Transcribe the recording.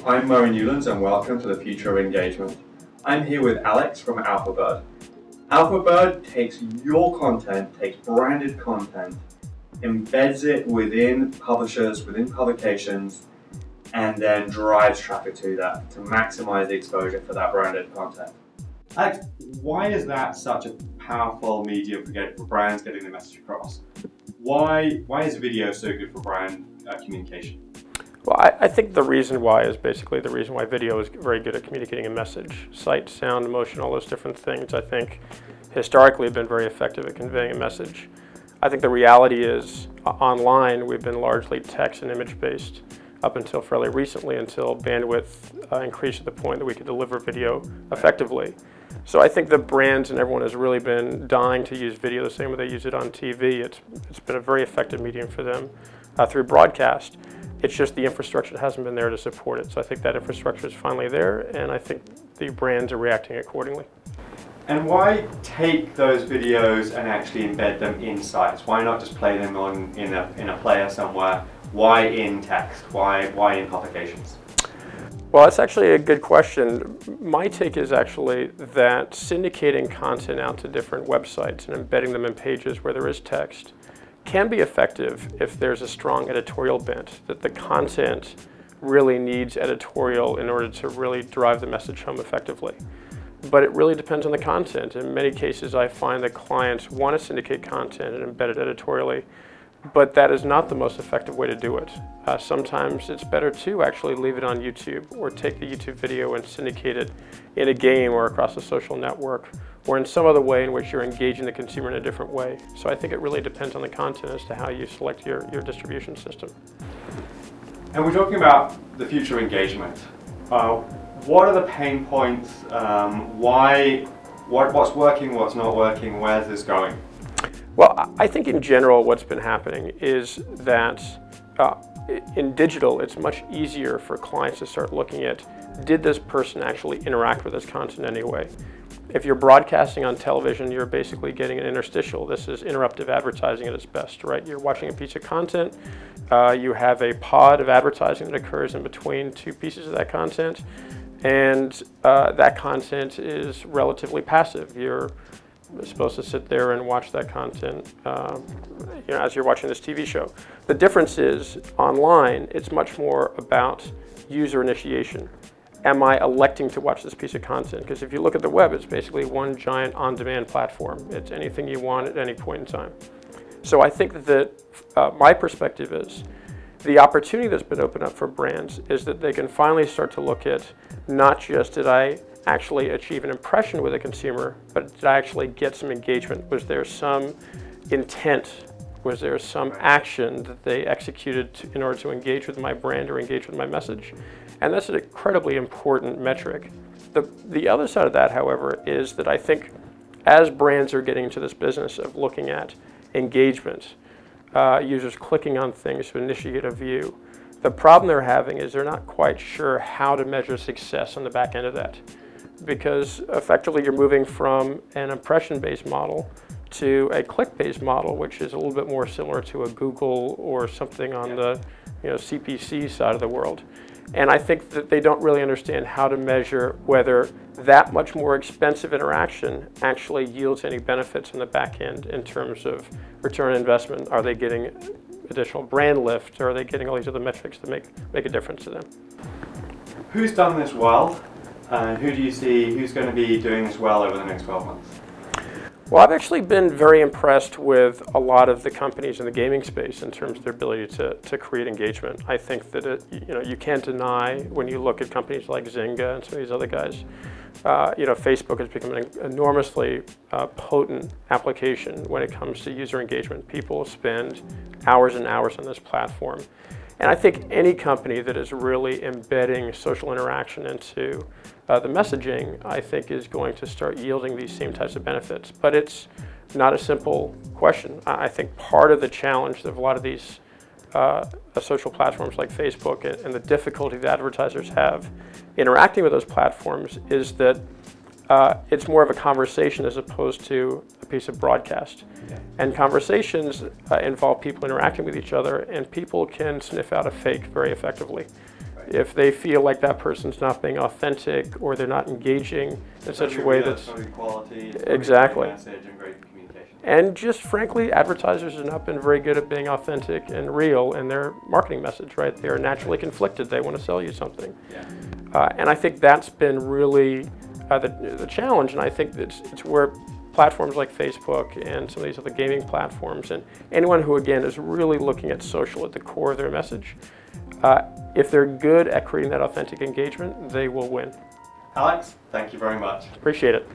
I'm Moen Newlands and welcome to the Future of Engagement. I'm here with Alex from AlphaBird. AlphaBird takes your content, takes branded content, embeds it within publishers, within publications, and then drives traffic to that to maximize the exposure for that branded content. Alex, why is that such a powerful medium for brands getting the message across? Why is video so good for brand communication? Well, I think the reason why is basically the reason why video is very good at communicating a message. Sight, sound, emotion, all those different things, I think, historically have been very effective at conveying a message. I think the reality is, online, we've been largely text and image-based up until fairly recently, until bandwidth increased to the point that we could deliver video effectively. So I think the brands and everyone has really been dying to use video the same way they use it on TV. It's been a very effective medium for them through broadcast. It's just the infrastructure hasn't been there to support it. So I think that infrastructure is finally there, and I think the brands are reacting accordingly. And why take those videos and actually embed them in sites? Why not just play them in a player somewhere? Why in text? Why in publications? Well, that's actually a good question. My take is actually that syndicating content out to different websites and embedding them in pages where there is text can be effective if there's a strong editorial bent, that the content really needs editorial in order to really drive the message home effectively. But it really depends on the content. In many cases, I find that clients want to syndicate content and embed it editorially, but that is not the most effective way to do it. Sometimes it's better to actually leave it on YouTube or take the YouTube video and syndicate it in a game or across a social network or in some other way in which you're engaging the consumer in a different way. So I think it really depends on the content as to how you select your distribution system. And we're talking about the future of engagement. What are the pain points? What's working, what's not working, where's this going? Well, I think in general what's been happening is that in digital it's much easier for clients to start looking at, did this person actually interact with this content anyway? If you're broadcasting on television, you're basically getting an interstitial. This is interruptive advertising at its best, right? You're watching a piece of content, you have a pod of advertising that occurs in between two pieces of that content, and that content is relatively passive. You're supposed to sit there and watch that content as you're watching this TV show. The difference is, online, it's much more about user initiation. Am I electing to watch this piece of content? Because if you look at the web, it's basically one giant on-demand platform. It's anything you want at any point in time. So I think that my perspective is, the opportunity that's been opened up for brands is that they can finally start to look at not just did I actually achieve an impression with a consumer, but did I actually get some engagement? Was there some intent? Was there some action that they executed in order to engage with my brand or engage with my message? And that's an incredibly important metric. The other side of that, however, is that I think as brands are getting into this business of looking at engagement, users clicking on things to initiate a view, the problem they're having is they're not quite sure how to measure success on the back end of that. Because effectively you're moving from an impression-based model to a click-based model, which is a little bit more similar to a Google or something on the CPC side of the world. And I think that they don't really understand how to measure whether that much more expensive interaction actually yields any benefits on the back end in terms of return on investment. Are they getting additional brand lift, or are they getting all these other metrics that make a difference to them? Who's done this well? And who do you see who's going to be doing this well over the next 12 months? Well, I've actually been very impressed with a lot of the companies in the gaming space in terms of their ability to create engagement. I think that you can't deny, when you look at companies like Zynga and some of these other guys, Facebook has become an enormously potent application when it comes to user engagement. People spend hours and hours on this platform. And I think any company that is really embedding social interaction into the messaging, I think, is going to start yielding these same types of benefits. But it's not a simple question. I think part of the challenge of a lot of these social platforms like Facebook and the difficulty that advertisers have interacting with those platforms is that it's more of a conversation as opposed to a piece of broadcast. Yeah. And conversations involve people interacting with each other, and people can sniff out a fake very effectively. Right. If they feel like that person's not being authentic or they're not engaging in such a way that's quality, exactly. great message and great communication. And just frankly, advertisers have not been very good at being authentic and real in their marketing message, right? They are naturally conflicted. They want to sell you something. Yeah. And I think that's been really the challenge, and I think it's where platforms like Facebook and some of these other gaming platforms and anyone who, again, is really looking at social at the core of their message, if they're good at creating that authentic engagement, they will win. Alex, thank you very much. Appreciate it.